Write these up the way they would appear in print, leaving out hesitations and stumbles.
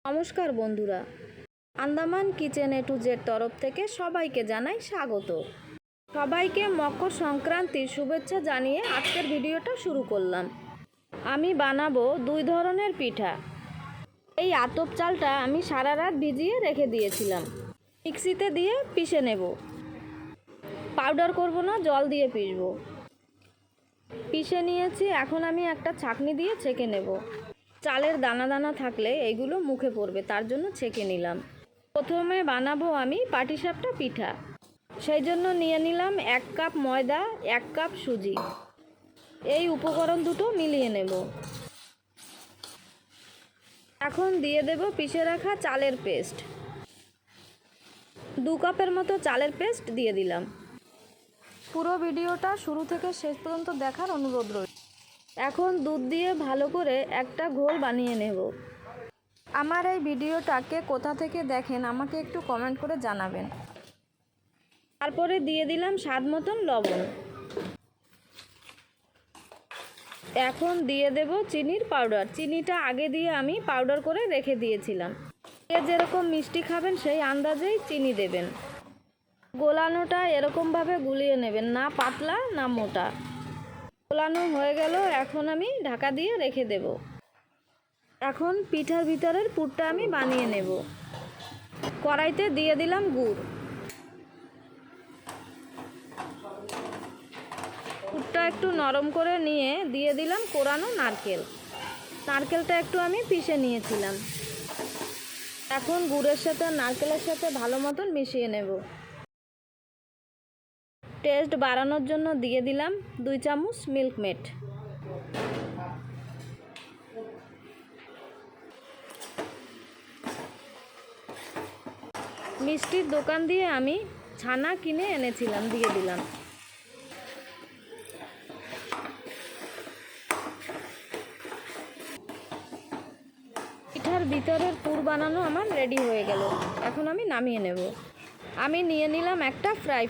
নমস্কার বন্ধুরা, Andaman kitchen A to Z তরফ থেকে সবাইকে জানাই স্বাগত। সবাইকে মকর সংক্রান্তির শুভেচ্ছা জানিয়ে আজকের ভিডিওটা শুরু করলাম। আমি বানাবো দুই ধরনের পিঠা। এই আতপ চালটা আমি সারা রাত ভিজিয়ে রেখে দিয়েছিলাম। মিক্সিতে দিয়ে পিষে নেব। পাউডার করব না, জল দিয়ে পিষবো। পিষে নিয়েছি, এখন আমি একটা ছাঁকনি দিয়ে ছেঁকে নেব। চালের দানা দানা থাকলে এইগুলো মুখে পড়বে, তার জন্য ছেঁকে নিলাম। প্রথমে বানাবো আমি পাটিসাপটা পিঠা। সেই জন্য নিয়ে নিলাম 1 কাপ ময়দা, 1 কাপ সুজি। এই উপকরণ দুটো মিলিয়ে নেব। এখন দিয়ে দেব পিষে রাখা চালের পেস্ট। 2 কাপের মতো চালের পেস্ট দিয়ে দিলাম। পুরো ভিডিওটা শুরু থেকে শেষ পর্যন্ত দেখার অনুরোধ রইল। এখন দুধ দিয়ে ভালো করে একটা ঘোল বানিয়ে নেব। আমার এই ভিডিওটাকে কোথা থেকে দেখেন আমাকে একটু কমেন্ট করে জানাবেন। তারপরে দিয়ে দিলাম স্বাদ মতন লবণ। এখন দিয়ে দেব চিনির পাউডার। চিনিটা আগে দিয়ে আমি পাউডার করে রেখে দিয়েছিলাম। যেরকম মিষ্টি খাবেন সেই আন্দাজেই চিনি দেবেন। গোলানোটা এরকমভাবে গুলিয়ে নেবেন, না পাতলা না মোটা। গোলানো হয়ে গেল, এখন আমি ঢাকা দিয়ে রেখে দেব। এখন পিঠার ভিতরের পুরটা আমি বানিয়ে নেব। কড়াইতে দিয়ে দিলাম গুড়। পুরটা একটু নরম করে নিয়ে দিয়ে দিলাম কোরানো নারকেল। নারকেলটা একটু আমি পিষে নিয়েছিলাম। এখন গুড়ের সাথে নারকেলের সাথে ভালো মতন মিশিয়ে নেব। টেস্ট বাড়ানোর জন্য দিয়ে দিলাম 2 চামচ মিল্ক মেড। মিষ্টির দোকান দিয়ে আমি ছানা কিনে এনেছিলাম, দিয়ে দিলাম। পিঠার ভিতরের পুর বানানো আমার রেডি হয়ে গেল। এখন আমি নামিয়ে নেব। আমি নিয়ে নিলাম একটা ফ্রাই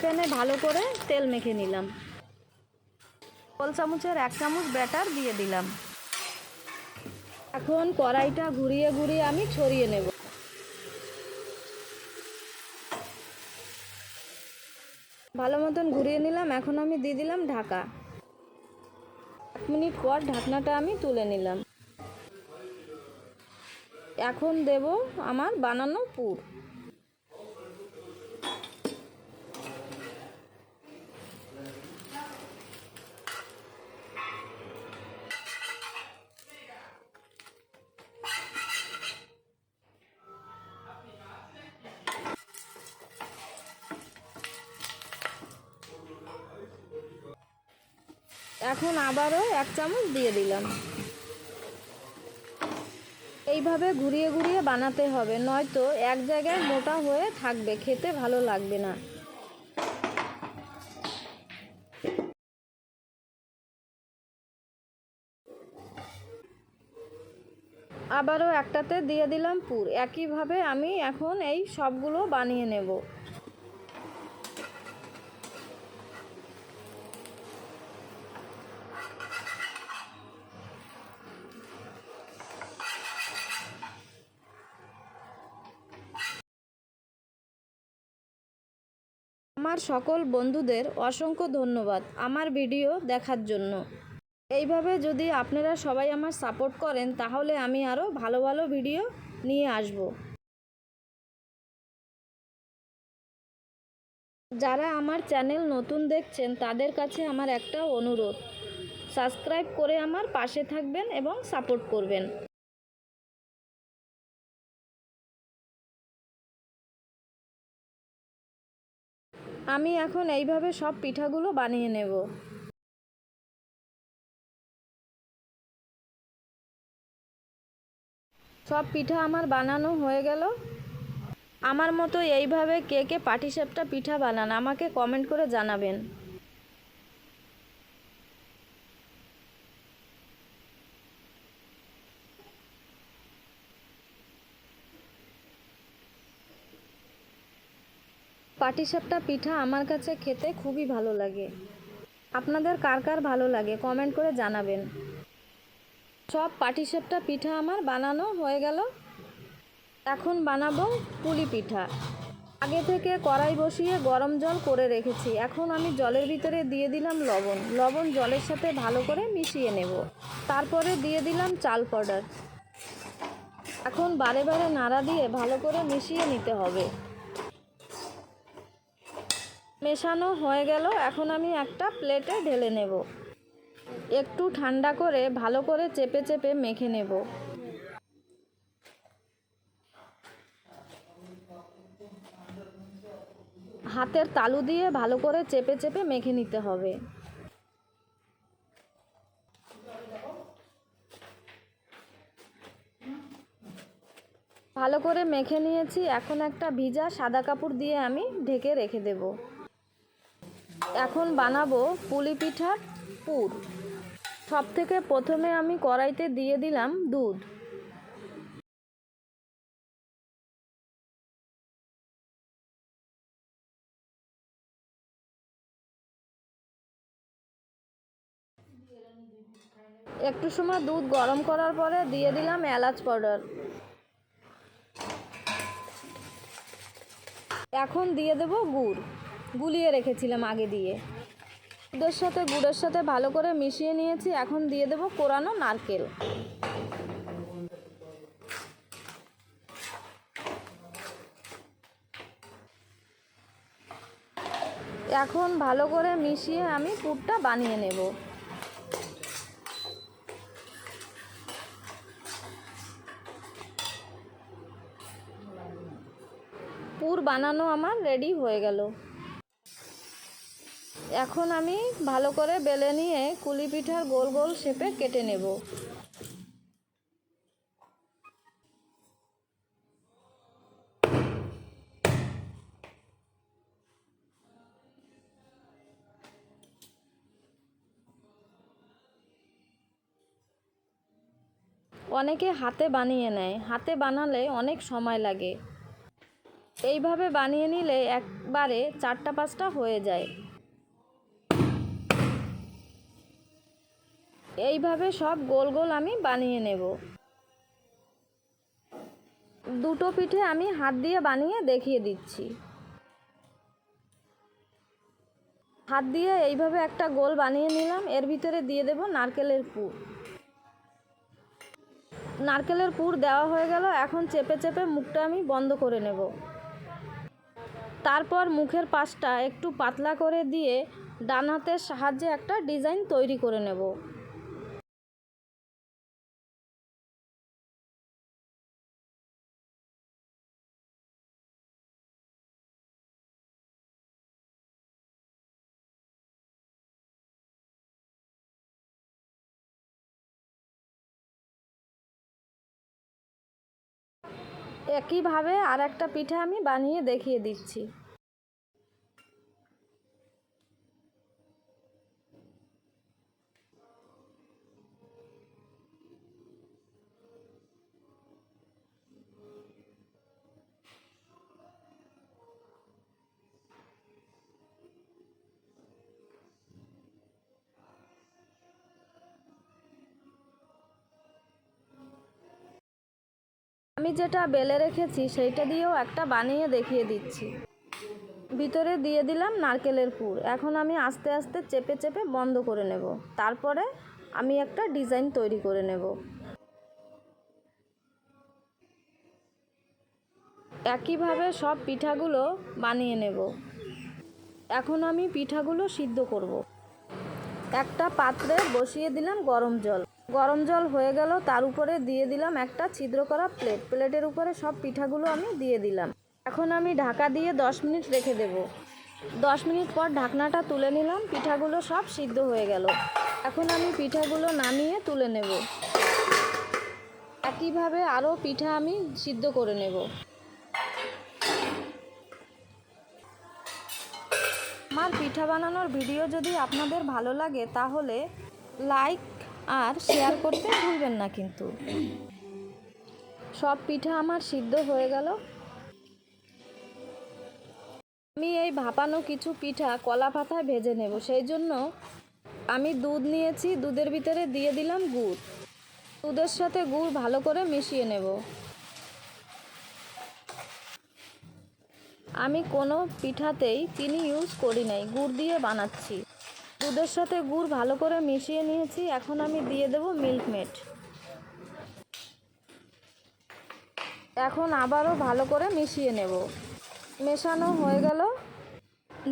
প্যানে ভালো করে তেল মেখে নিলাম। গোল চামচের 1 চামচ ব্যাটার দিয়ে দিলাম। এখন কড়াইটা ঘুরিয়ে ঘুরিয়ে আমি ছড়িয়ে নেব। ভালো মতন ঘুরিয়ে নিলাম। এখন আমি দিয়ে দিলাম ঢাকা। 1 মিনিট পর ঢাকনাটা আমি তুলে নিলাম। এখন দেব আমার বানানো পুর। এখন আবারও 1 চামচ দিয়ে দিলাম। এইভাবে ঘুরিয়ে ঘুরিয়ে বানাতে হবে, নয়তো এক জায়গায় মোটা হয়ে থাকবে, খেতে ভালো লাগবে না। আবারও একটাতে দিয়ে দিলাম পুর। একইভাবে আমি এখন এই সবগুলো বানিয়ে নেব। আমার সকল বন্ধুদের অসংখ্য ধন্যবাদ আমার ভিডিও দেখার জন্য। এইভাবে যদি আপনারা সবাই আমার সাপোর্ট করেন, তাহলে আমি আরও ভালো ভালো ভিডিও নিয়ে আসব। যারা আমার চ্যানেল নতুন দেখছেন তাদের কাছে আমার একটা অনুরোধ, সাবস্ক্রাইব করে আমার পাশে থাকবেন এবং সাপোর্ট করবেন। আমি এখন এইভাবে সব পিঠাগুলো বানিয়ে নেব। সব পিঠা আমার বানানো হয়ে গেল। আমার মতো এইভাবে কে কে পাটিসাপটা পিঠা বানান আমাকে কমেন্ট করে জানাবেন। পাটিসাপটা পিঠা আমার কাছে খেতে খুবই ভালো লাগে। আপনাদের কার কার ভালো লাগে কমেন্ট করে জানাবেন। সব পাটিসাপটা পিঠা আমার বানানো হয়ে গেল। এখন বানাবো পুলি পিঠা। আগে থেকে কড়াই বসিয়ে গরম জল করে রেখেছি। এখন আমি জলের ভিতরে দিয়ে দিলাম লবণ জলের সাথে ভালো করে মিশিয়ে নেব। তারপরে দিয়ে দিলাম চাল পাউডার। এখন বারে বারে নাড়া দিয়ে ভালো করে মিশিয়ে নিতে হবে। মেশানো হয়ে গেল। এখন আমি একটা প্লেটে ঢেলে নেব। একটু ঠান্ডা করে ভালো করে চেপে চেপে মেখে নেব। হাতের তালু দিয়ে ভালো করে চেপে চেপে মেখে নিতে হবে। ভালো করে মেখে নিয়েছি। এখন একটা ভিজা সাদা কাপড় দিয়ে আমি ঢেকে রেখে দেব। এখন বানাবো পুলি পিঠার পুর। সবথেকে প্রথমে আমি কড়াইতে দিয়ে দিলাম দুধ। একটু সময় দুধ গরম করার পরে দিয়ে দিলাম এলাচ পাউডার। এখন দিয়ে দেব গুড়, গুলিয়ে রেখেছিলাম আগে দিয়ে। গুড়ের সাথে ভালো করে মিশিয়ে নিয়েছি। এখন দিয়ে দেব কোরানো নারকেল। এখন ভালো করে মিশিয়ে আমি পুরটা বানিয়ে নেব। পুর বানানো আমার রেডি হয়ে গেল। এখন আমি ভালো করে বেলে নিয়ে কুলি পিঠার গোল গোল শেপে কেটে নেব। অনেকে হাতে বানিয়ে নেয়, হাতে বানালে অনেক সময় লাগে। এইভাবে বানিয়ে নিলে একবারে 4-5টা হয়ে যায়। এইভাবে সব গোল গোল আমি বানিয়ে নেব। দুটো পিঠে আমি হাত দিয়ে বানিয়ে দেখিয়ে দিচ্ছি। হাত দিয়ে এইভাবে একটা গোল বানিয়ে নিলাম। এর ভিতরে দিয়ে দেব নারকেলের পুর। নারকেলের পুর দেওয়া হয়ে গেল। এখন চেপে চেপে মুখটা আমি বন্ধ করে নেব। তারপর মুখের পাশটা একটু পাতলা করে দিয়ে ডান হাতের সাহায্যে একটা ডিজাইন তৈরি করে নেব। একইভাবে আর একটা পিঠা আমি বানিয়ে দেখিয়ে দিচ্ছি। আমি যেটা বেলে রেখেছি সেইটা দিয়েও একটা বানিয়ে দেখিয়ে দিচ্ছি। ভিতরে দিয়ে দিলাম নারকেলের পুর। এখন আমি আস্তে আস্তে চেপে চেপে বন্ধ করে নেব। তারপরে আমি একটা ডিজাইন তৈরি করে নেব। একইভাবে সব পিঠাগুলো বানিয়ে নেব। এখন আমি পিঠাগুলো সিদ্ধ করব। একটা পাত্রে বসিয়ে দিলাম গরম জল। গরম জল হয়ে গেল। তার উপরে দিয়ে দিলাম একটা ছিদ্র করা প্লেট। প্লেটের উপরে সব পিঠাগুলো আমি দিয়ে দিলাম। এখন আমি ঢাকা দিয়ে 10 মিনিট রেখে দেব। 10 মিনিট পর ঢাকনাটা তুলে নিলাম। পিঠাগুলো সব সিদ্ধ হয়ে গেল। এখন আমি পিঠাগুলো নামিয়ে তুলে নেব। একইভাবে আরও পিঠা আমি সিদ্ধ করে নেব। আমার পিঠা বানানোর ভিডিও যদি আপনাদের ভালো লাগে তাহলে লাইক আর শেয়ার করতে ভুলবেন না কিন্তু। সব পিঠা আমার সিদ্ধ হয়ে গেল। আমি এই ভাপানো কিছু পিঠা কলা পাতায় ভেজে নেব। সেই জন্য আমি দুধ নিয়েছি, দুধের ভিতরে দিয়ে দিলাম গুড়। দুধের সাথে গুড় ভালো করে মিশিয়ে নেব। আমি কোনো পিঠাতেই চিনি ইউজ করি নাই, গুড় দিয়ে বানাচ্ছি। দুধের সাথে গুড় ভালো করে মিশিয়ে নিয়েছি। এখন আমি দিয়ে দেব মিল্ক মেড। এখন আবারও ভালো করে মিশিয়ে নেব। মেশানো হয়ে গেল।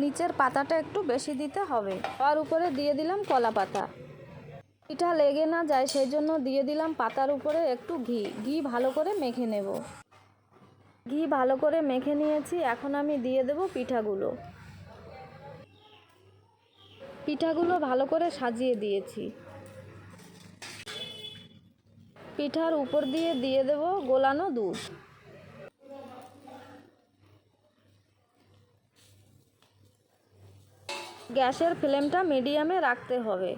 নিচের পাতাটা একটু বেশি দিতে হবে। তার উপরে দিয়ে দিলাম কলা পাতা। পিঠা লেগে না যায় সেই জন্য দিয়ে দিলাম পাতার উপরে একটু ঘি ভালো করে মেখে নেব। ঘি ভালো করে মেখে নিয়েছি। এখন আমি দিয়ে দেব পিঠাগুলো। পিঠাগুলো ভালো করে সাজিয়ে দিয়েছি। পিঠার উপর দিয়ে দেব গোলানো দুধ। গ্যাসের ফ্লেমটা মিডিয়ামে রাখতে হবে।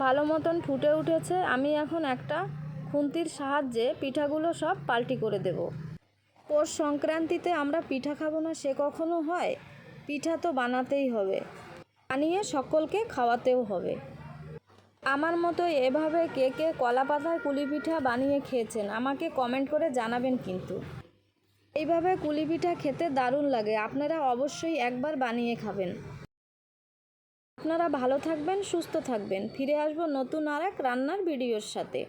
ভালো মতন ফুটে উঠেছে। আমি এখন একটা খুন্তির সাহায্যে পিঠাগুলো সব পাল্টি করে দেব। পৌষ সংক্রান্তিতে আমরা পিঠা খাবো না সে কখনো হয়? পিঠা তো বানাতেই হবে, বানিয়ে সকলকে খাওয়াতেও হবে। আমার মতো এভাবে কে কে কলা পাতায় কুলি পিঠা বানিয়ে খেয়েছেন আমাকে কমেন্ট করে জানাবেন কিন্তু। এইভাবে কুলি পিঠা খেতে দারুণ লাগে। আপনারা অবশ্যই একবার বানিয়ে খাবেন। আপনারা ভালো থাকবেন, সুস্থ থাকবেন। ফিরে আসবো নতুন আর এক রান্নার ভিডিওর সাথে।